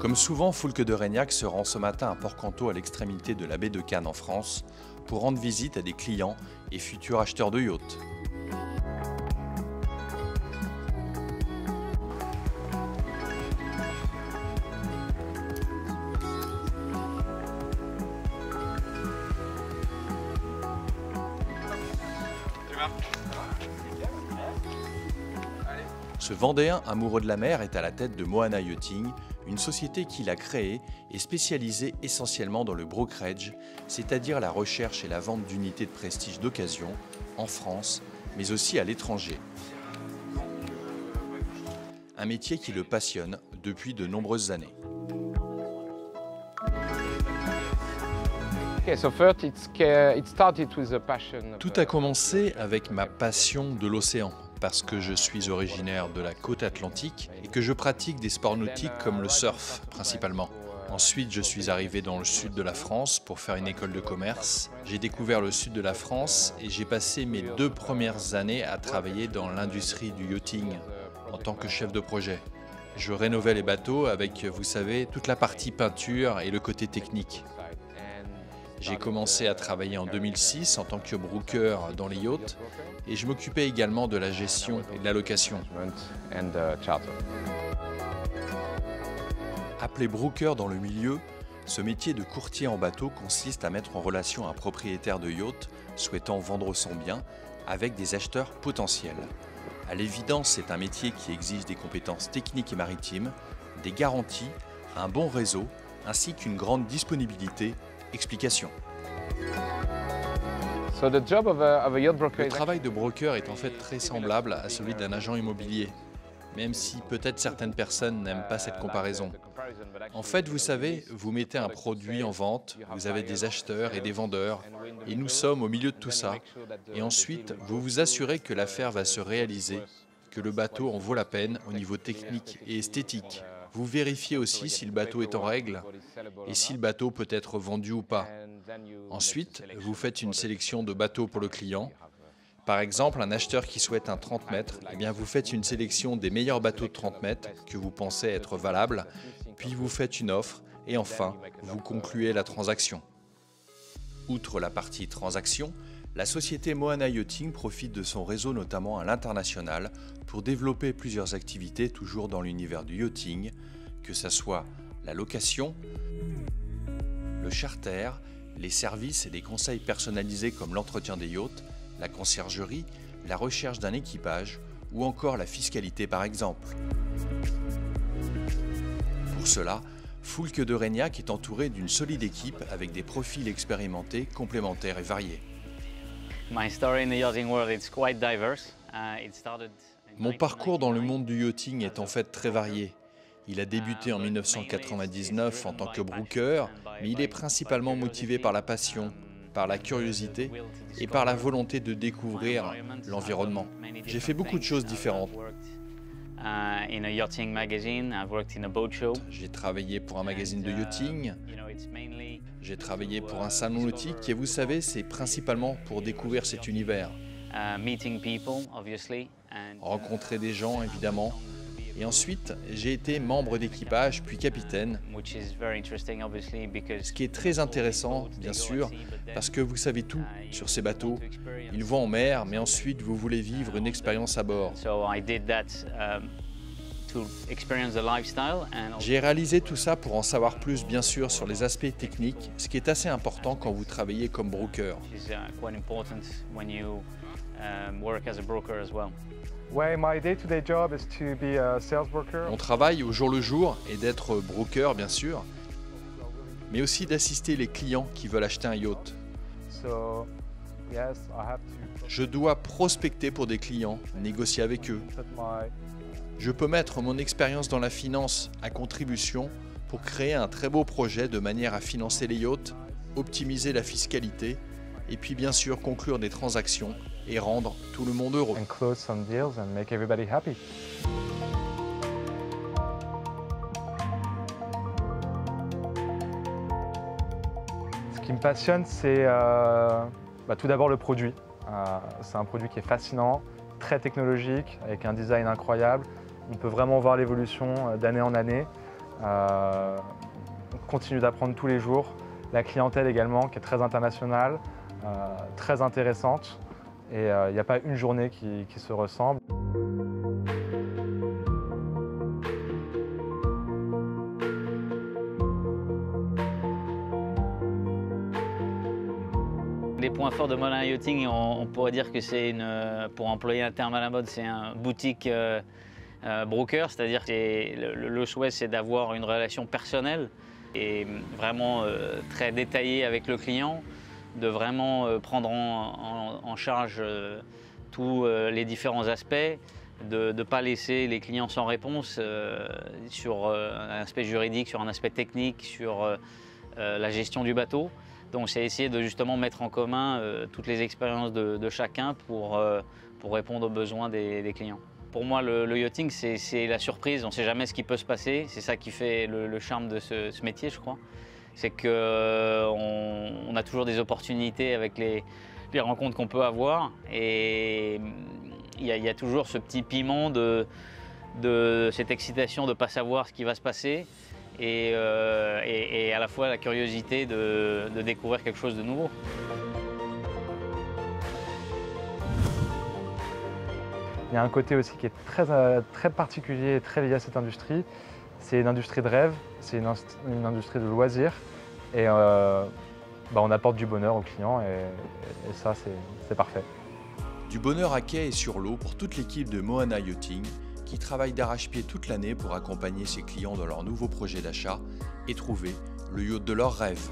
Comme souvent, Foulque de Reignac se rend ce matin à Port-Canto, à l'extrémité de la baie de Cannes en France, pour rendre visite à des clients et futurs acheteurs de yachts. Ce Vendéen amoureux de la mer est à la tête de Moana Yachting, une société qu'il a créée et spécialisée essentiellement dans le brokerage, c'est-à-dire la recherche et la vente d'unités de prestige d'occasion en France, mais aussi à l'étranger. Un métier qui le passionne depuis de nombreuses années. Tout a commencé avec ma passion de l'océan, parce que je suis originaire de la côte atlantique et que je pratique des sports nautiques comme le surf principalement. Ensuite, je suis arrivé dans le sud de la France pour faire une école de commerce. J'ai découvert le sud de la France et j'ai passé mes 2 premières années à travailler dans l'industrie du yachting en tant que chef de projet. Je rénovais les bateaux avec, vous savez, toute la partie peinture et le côté technique. J'ai commencé à travailler en 2006 en tant que broker dans les yachts et je m'occupais également de la gestion et de la location. Appelé broker dans le milieu, ce métier de courtier en bateau consiste à mettre en relation un propriétaire de yacht souhaitant vendre son bien avec des acheteurs potentiels. À l'évidence, c'est un métier qui exige des compétences techniques et maritimes, des garanties, un bon réseau ainsi qu'une grande disponibilité. Explication. Le travail de broker est en fait très semblable à celui d'un agent immobilier, même si peut-être certaines personnes n'aiment pas cette comparaison. En fait, vous savez, vous mettez un produit en vente, vous avez des acheteurs et des vendeurs, et nous sommes au milieu de tout ça. Et ensuite, vous vous assurez que l'affaire va se réaliser, que le bateau en vaut la peine au niveau technique et esthétique. Vous vérifiez aussi si le bateau est en règle et si le bateau peut être vendu ou pas. Ensuite, vous faites une sélection de bateaux pour le client. Par exemple, un acheteur qui souhaite un 30 mètres, eh bien vous faites une sélection des meilleurs bateaux de 30 mètres que vous pensez être valables, puis vous faites une offre et enfin, vous concluez la transaction. Outre la partie transaction, la société Moana Yachting profite de son réseau notamment à l'international pour développer plusieurs activités toujours dans l'univers du yachting, que ce soit la location, le charter, les services et les conseils personnalisés comme l'entretien des yachts, la conciergerie, la recherche d'un équipage ou encore la fiscalité par exemple. Pour cela, Foulque de Reignac est entouré d'une solide équipe avec des profils expérimentés, complémentaires et variés. Mon parcours dans le monde du yachting est en fait très varié. Il a débuté en 1999 en tant que broker, mais il est principalement motivé par la passion, par la curiosité et par la volonté de découvrir l'environnement. J'ai fait beaucoup de choses différentes. J'ai travaillé pour un magazine de yachting, j'ai travaillé pour un salon nautique et vous savez, c'est principalement pour découvrir cet univers. Rencontrer des gens évidemment. Et ensuite, j'ai été membre d'équipage, puis capitaine, ce qui est très intéressant, bien sûr, parce que vous savez tout sur ces bateaux. Ils vont en mer, mais ensuite, vous voulez vivre une expérience à bord. J'ai réalisé tout ça pour en savoir plus, bien sûr, sur les aspects techniques, ce qui est assez important quand vous travaillez comme broker. Mon travail au jour le jour est d'être broker, bien sûr, mais aussi d'assister les clients qui veulent acheter un yacht. Je dois prospecter pour des clients, négocier avec eux. Je peux mettre mon expérience dans la finance à contribution pour créer un très beau projet de manière à financer les yachts, optimiser la fiscalité et puis bien sûr conclure des transactions et rendre tout le monde heureux. Ce qui me passionne, c'est tout d'abord le produit. C'est un produit qui est fascinant, très technologique, avec un design incroyable. On peut vraiment voir l'évolution d'année en année. On continue d'apprendre tous les jours. La clientèle également, qui est très internationale, très intéressante. Et il n'y a pas une journée qui se ressemble. Les points forts de Monin Yachting, on pourrait dire que c'est pour employer un terme à la mode, c'est un boutique broker, c'est-à-dire que le souhait c'est d'avoir une relation personnelle et vraiment très détaillée avec le client, de vraiment prendre en charge tous les différents aspects, de ne pas laisser les clients sans réponse sur un aspect juridique, sur un aspect technique, sur la gestion du bateau. Donc c'est essayer de justement mettre en commun toutes les expériences de chacun pour répondre aux besoins des clients. Pour moi, le yachting, c'est la surprise, on ne sait jamais ce qui peut se passer. C'est ça qui fait le charme de ce métier, je crois. C'est qu'on a toujours des opportunités avec les rencontres qu'on peut avoir. Et il y a toujours ce petit piment de cette excitation de ne pas savoir ce qui va se passer. Et à la fois la curiosité de découvrir quelque chose de nouveau. Il y a un côté aussi qui est très particulier et très lié à cette industrie. C'est une industrie de rêve, c'est une industrie de loisirs. Et on apporte du bonheur aux clients et ça, c'est parfait. Du bonheur à quai et sur l'eau pour toute l'équipe de Moana Yachting, qui travaille d'arrache-pied toute l'année pour accompagner ses clients dans leurs nouveaux projets d'achat et trouver le yacht de leurs rêves.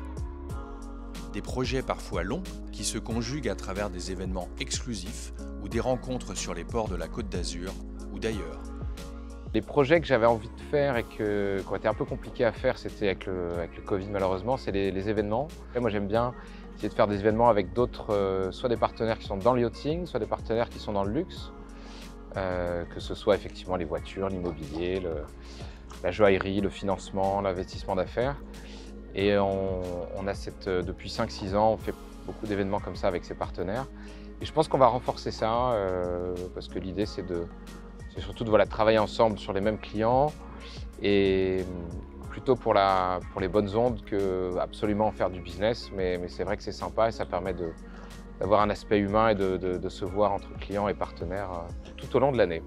Des projets parfois longs qui se conjuguent à travers des événements exclusifs ou des rencontres sur les ports de la Côte d'Azur ou d'ailleurs. Les projets que j'avais envie de faire et qui ont été un peu compliqués à faire, c'était avec le Covid malheureusement, c'est les événements. Et moi j'aime bien essayer de faire des événements avec d'autres, soit des partenaires qui sont dans le yachting, soit des partenaires qui sont dans le luxe. Que ce soit effectivement les voitures, l'immobilier, la joaillerie, le financement, l'investissement d'affaires. Et on a depuis 5-6 ans, on fait beaucoup d'événements comme ça avec ses partenaires. Et je pense qu'on va renforcer ça parce que l'idée c'est surtout de travailler ensemble sur les mêmes clients et plutôt pour les bonnes ondes que absolument faire du business. Mais c'est vrai que c'est sympa et ça permet d'avoir un aspect humain et de se voir entre clients et partenaires tout au long de l'année.